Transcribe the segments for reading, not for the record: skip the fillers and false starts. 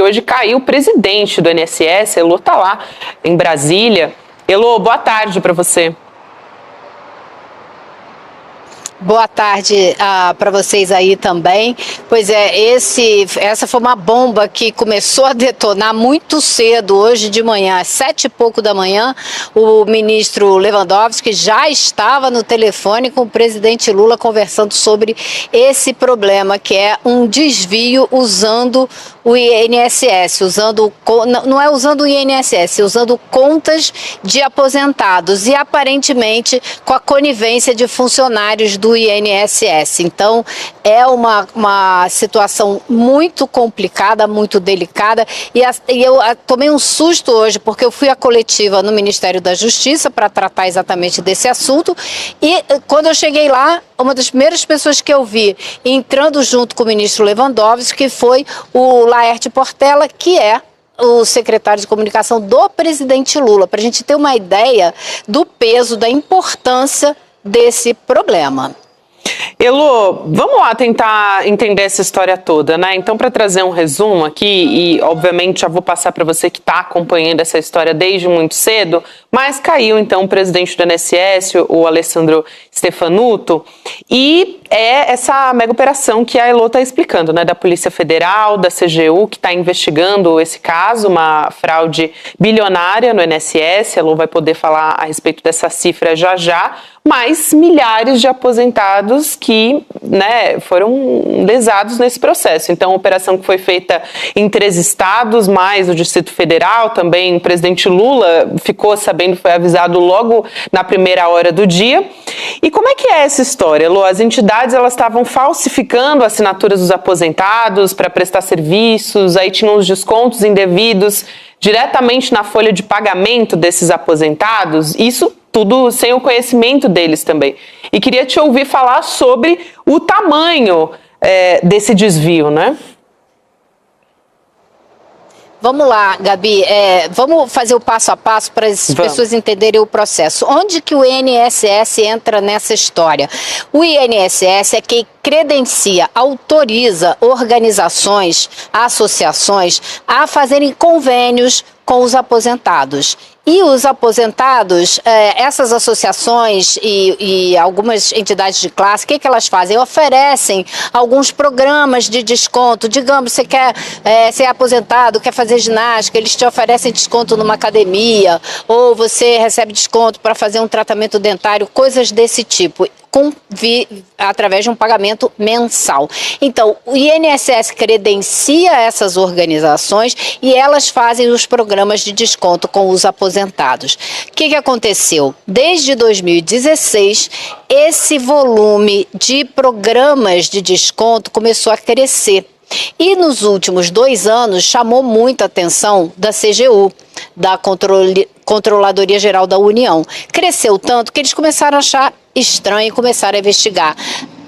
porque hoje caiu o presidente do INSS, Elô está lá em Brasília. Elô, boa tarde para você. Boa tarde para vocês aí também. Pois é, essa foi uma bomba que começou a detonar muito cedo, hoje de manhã, às 7h pouco da manhã. O ministro Lewandowski já estava no telefone com o presidente Lula conversando sobre esse problema, que é um desvio usando o INSS, não é usando o INSS, usando contas de aposentados e aparentemente com a conivência de funcionários do INSS. Então é uma situação muito complicada, muito delicada, e eu tomei um susto hoje porque eu fui à coletiva no Ministério da Justiça para tratar exatamente desse assunto, e quando eu cheguei lá, uma das primeiras pessoas que eu vi entrando junto com o ministro Lewandowski foi o Laerte Portela, que é o secretário de comunicação do presidente Lula, para a gente ter uma ideia do peso, da importância desse problema. Elô, vamos lá tentar entender essa história toda, né? Então, para trazer um resumo aqui, e obviamente já vou passar para você que está acompanhando essa história desde muito cedo, mas caiu então o presidente do INSS, o Alessandro Stefanuto, e é essa mega operação que a Elô está explicando, né? Da Polícia Federal, da CGU, que está investigando esse caso, uma fraude bilionária no INSS. A Elô vai poder falar a respeito dessa cifra já já, mas milhares de aposentados que, né, foram lesados nesse processo. Então, a operação que foi feita em 3 estados, mais o Distrito Federal, também o presidente Lula ficou sabendo, foi avisado logo na primeira hora do dia. E como é que é essa história, Lô? As entidades, elas estavam falsificando assinaturas dos aposentados para prestar serviços, aí tinham os descontos indevidos diretamente na folha de pagamento desses aposentados, isso tudo sem o conhecimento deles também. E queria te ouvir falar sobre o tamanho desse desvio, né? Vamos lá, Gabi, vamos fazer o passo a passo para as pessoas entenderem o processo. Onde que o INSS entra nessa história? O INSS é quem credencia, autoriza organizações, associações a fazerem convênios com os aposentados. E os aposentados, essas associações e algumas entidades de classe, o que elas fazem? Oferecem alguns programas de desconto. Digamos, você quer ser aposentado, quer fazer ginástica, eles te oferecem desconto numa academia, ou você recebe desconto para fazer um tratamento dentário, coisas desse tipo, através de um pagamento mensal. Então, o INSS credencia essas organizações e elas fazem os programas de desconto com os aposentados. O que aconteceu? Desde 2016, esse volume de programas de desconto começou a crescer. E nos últimos 2 anos chamou muita atenção da CGU, da Controladoria Geral da União. Cresceu tanto que eles começaram a achar estranho e começaram a investigar.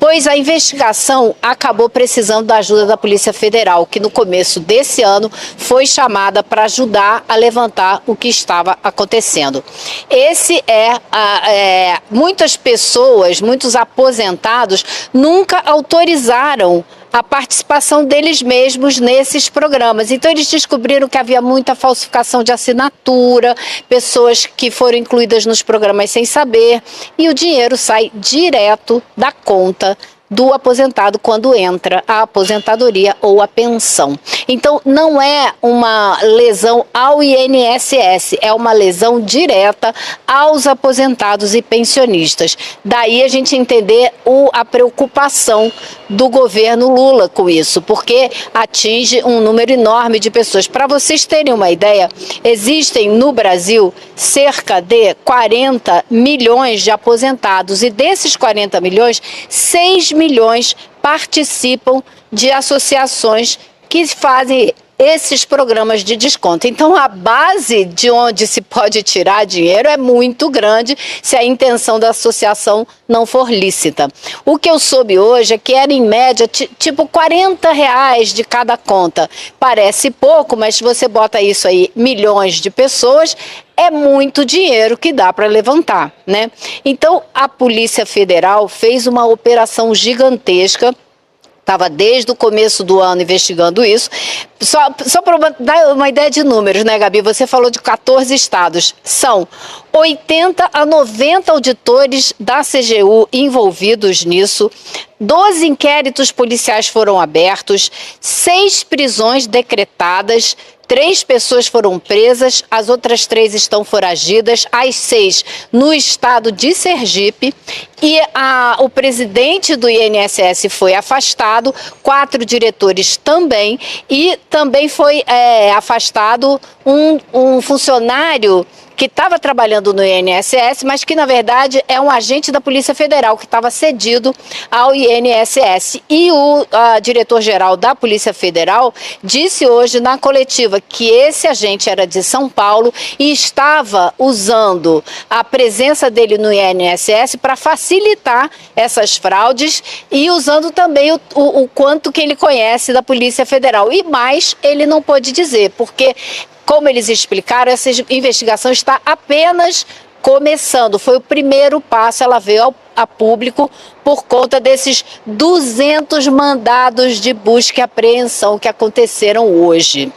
Pois a investigação acabou precisando da ajuda da Polícia Federal, que no começo desse ano foi chamada para ajudar a levantar o que estava acontecendo. Muitas pessoas, muitos aposentados, nunca autorizaram a participação deles mesmos nesses programas. Então eles descobriram que havia muita falsificação de assinatura, pessoas que foram incluídas nos programas sem saber, e o dinheiro sai direto da conta do aposentado quando entra a aposentadoria ou a pensão. Então, não é uma lesão ao INSS, é uma lesão direta aos aposentados e pensionistas. Daí a gente entender a preocupação do governo Lula com isso, porque atinge um número enorme de pessoas. Para vocês terem uma ideia, existem no Brasil cerca de 40 milhões de aposentados, e desses 40 milhões, 6 milhões participam de associações que fazem esses programas de desconto. Então, a base de onde se pode tirar dinheiro é muito grande se a intenção da associação não for lícita. O que eu soube hoje é que era em média tipo R$40 de cada conta. Parece pouco, mas se você bota isso aí, milhões de pessoas, é muito dinheiro que dá para levantar, né? Então, a Polícia Federal fez uma operação gigantesca estava desde o começo do ano investigando isso. Só para dar uma ideia de números, né, Gabi? Você falou de 14 estados. São 80 a 90 auditores da CGU envolvidos nisso. 12 inquéritos policiais foram abertos, 6 prisões decretadas, 3 pessoas foram presas, as outras 3 estão foragidas, as 6 no estado de Sergipe, e o presidente do INSS foi afastado, 4 diretores também, e também foi afastado um funcionário que estava trabalhando no INSS, mas que, na verdade, é um agente da Polícia Federal que estava cedido ao INSS. E o diretor-geral da Polícia Federal disse hoje na coletiva que esse agente era de São Paulo e estava usando a presença dele no INSS para facilitar essas fraudes e usando também o quanto que ele conhece da Polícia Federal. E mais ele não pôde dizer, porque, como eles explicaram, essa investigação está apenas começando. Foi o primeiro passo, ela veio a público por conta desses 200 mandados de busca e apreensão que aconteceram hoje.